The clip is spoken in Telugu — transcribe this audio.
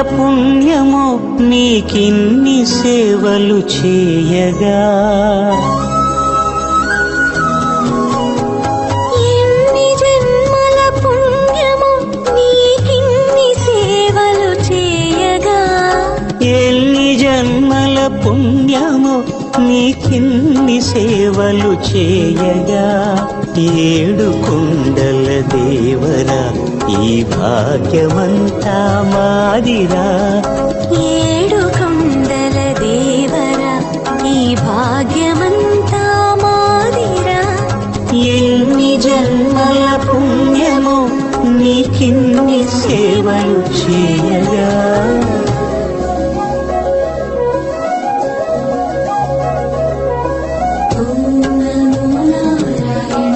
పుణ్యమో నీకిన్ని సేవలు చేయగా ఎన్ని జన్మల పుణ్యమో నీకిన్ని సేవలు చేయగా ఎన్ని జన్మల పుణ్యమో నీకిన్ని సేవలు చేయగా ఏడు కొండల దేవరా ఈ భాగ్యమంతా మాదిరా ఏడు కొండల దేవరా ఈ భాగ్యమంతా మాదిరా ఎన్ని జన్మల పుణ్యమో నీకిన్ని సేవలు చేయగా